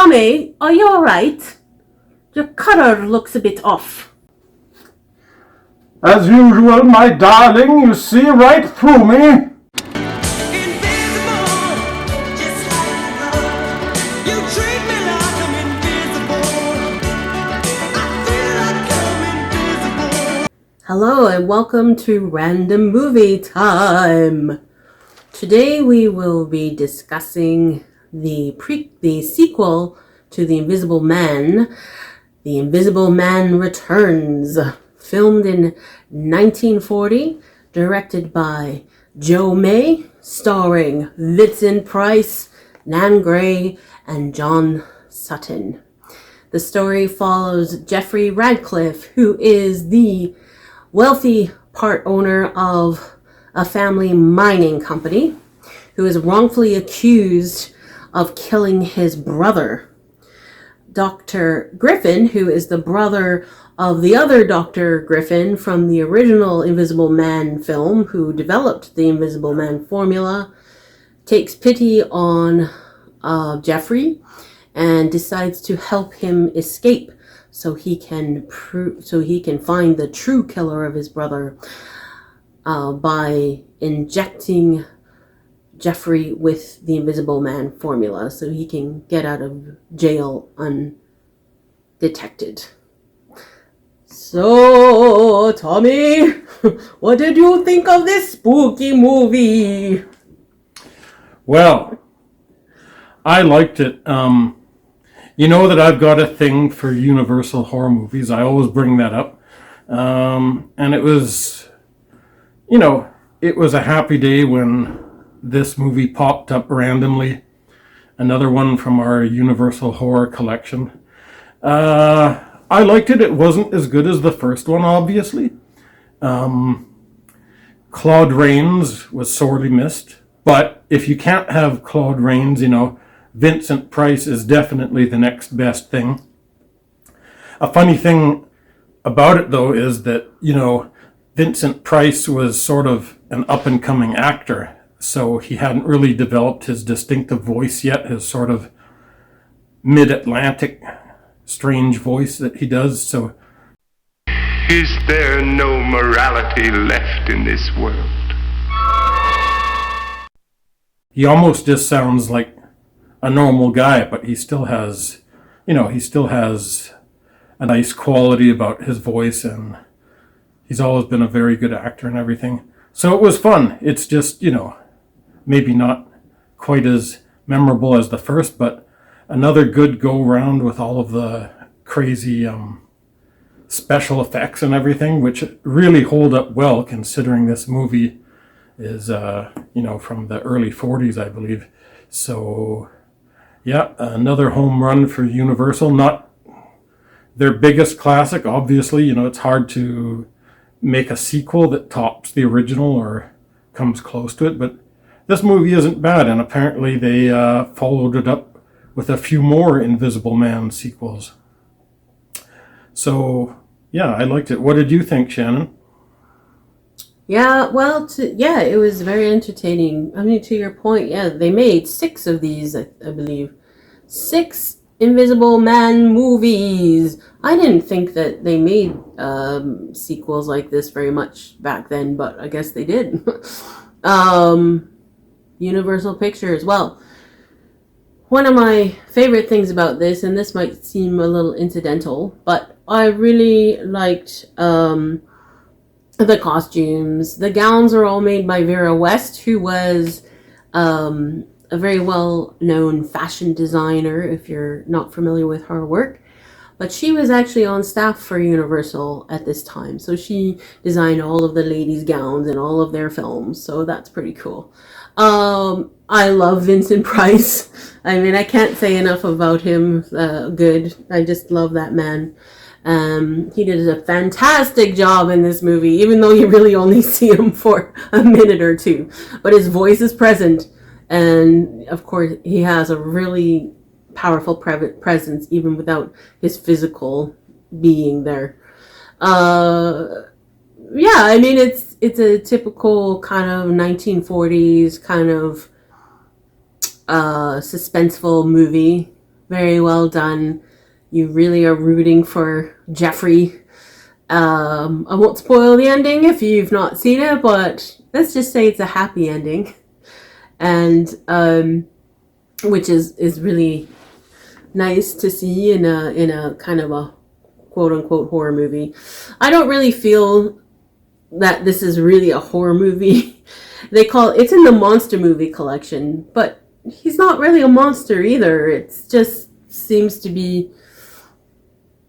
Tommy, are you alright? Your color looks a bit off. As usual, my darling, you see right through me. Hello and welcome to Random Movie Time. Today we will be discussing the sequel to The Invisible Man, The Invisible Man Returns, filmed in 1940, directed by Joe May, starring Vincent Price, Nan Gray, and John Sutton. The story follows Jeffrey Radcliffe, who is the wealthy part owner of a family mining company, who is wrongfully accused of killing his brother. Dr. Griffin, who is the brother of the other Dr. Griffin from the original Invisible Man film, who developed the Invisible Man formula, takes pity on Jeffrey and decides to help him escape so he can find the true killer of his brother by injecting Jeffrey with the Invisible Man formula so he can get out of jail undetected. So, Tommy, what did you think of this spooky movie? Well, I liked it. You know that I've got a thing for Universal horror movies. I always bring that up. And it was, it was a happy day when this movie popped up randomly. Another one from our Universal horror collection. I liked it. It wasn't as good as the first one, obviously. Claude Rains was sorely missed. But if you can't have Claude Rains, Vincent Price is definitely the next best thing. A funny thing about it, though, is that, Vincent Price was sort of an up-and-coming actor, so he hadn't really developed his distinctive voice yet, his sort of mid-Atlantic strange voice that he does, so... Is there no morality left in this world? He almost just sounds like a normal guy, but he still has a nice quality about his voice, and he's always been a very good actor and everything. So it was fun. It's just, maybe not quite as memorable as the first, but another good go-round with all of the crazy special effects and everything, which really hold up well considering this movie is, from the early 40s, I believe. So... yeah, another home run for Universal. Not their biggest classic, obviously. It's hard to make a sequel that tops the original or comes close to it. But this movie isn't bad, and apparently they followed it up with a few more Invisible Man sequels. So, yeah, I liked it. What did you think, Shannon? Yeah, well, it was very entertaining. I mean, to your point, yeah, they made 6 of these, I believe. 6 Invisible Man movies. I didn't think that they made sequels like this very much back then, but I guess they did. Universal Pictures. Well, one of my favorite things about this, and this might seem a little incidental, but I really liked... the costumes. The gowns are all made by Vera West, who was a very well-known fashion designer, if you're not familiar with her work. But she was actually on staff for Universal at this time. So she designed all of the ladies' gowns in all of their films. So that's pretty cool. I love Vincent Price. I mean, I can't say enough about him. Good. I just love that man. He did a fantastic job in this movie, even though you really only see him for a minute or two. But his voice is present, and of course he has a really powerful presence, even without his physical being there. Yeah, I mean, it's a typical kind of 1940s kind of suspenseful movie. very well done. You really are rooting for Jeffrey. I won't spoil the ending if you've not seen it, but let's just say it's a happy ending, and which is really nice to see in a kind of a quote unquote horror movie. I don't really feel that this is really a horror movie. It's in the monster movie collection, but he's not really a monster either. It just seems to be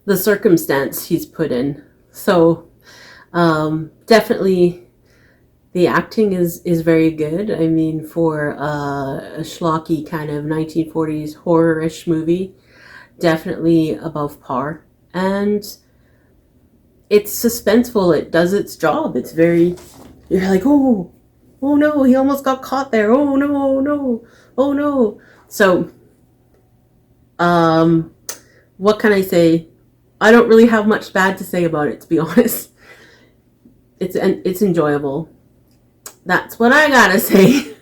the circumstance he's put in. So definitely the acting is very good. I mean, for a schlocky kind of 1940s horror-ish movie, definitely above par. And it's suspenseful. It does its job. It's very, you're like, oh no, he almost got caught there. Oh no. So, what can I say? I don't really have much bad to say about it, to be honest. It's enjoyable. That's what I gotta say.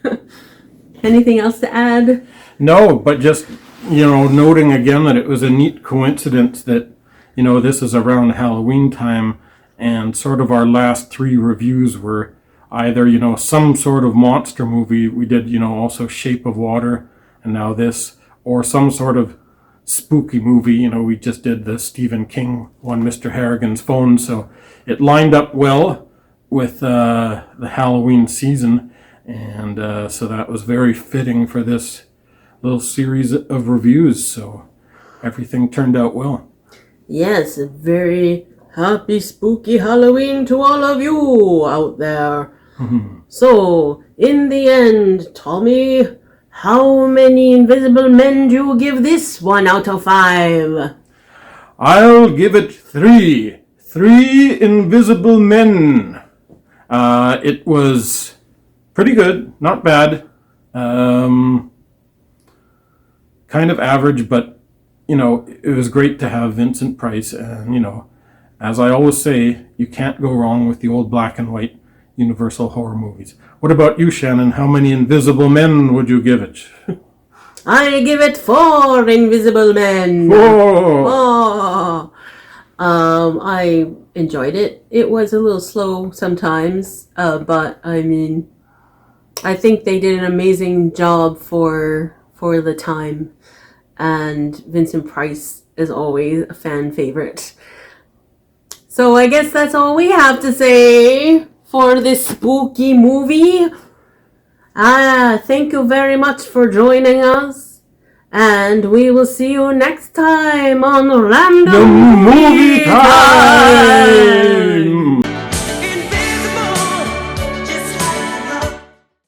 Anything else to add? No, but just, noting again that it was a neat coincidence that, this is around Halloween time, and sort of our last 3 reviews were either, some sort of monster movie. We did, also Shape of Water, and now this, or some sort of spooky movie. We just did the Stephen King one, Mr. Harrigan's Phone, so it lined up well with the Halloween season, and so that was very fitting for this little series of reviews, so everything turned out well. Yes, a very happy spooky Halloween to all of you out there. So, in the end, Tommy, how many Invisible Men do you give this 1 out of 5? I'll give it 3. 3 Invisible Men. It was pretty good, not bad. Kind of average, but, it was great to have Vincent Price. And, as I always say, you can't go wrong with the old black and white Universal horror movies. What about you, Shannon? How many Invisible Men would you give it? I give it 4 Invisible Men. 4! I enjoyed it. It was a little slow sometimes, but I mean, I think they did an amazing job for the time, and Vincent Price is always a fan favorite. So I guess that's all we have to say for this spooky movie. Thank you very much for joining us, and we will see you next time on Random Movie Time.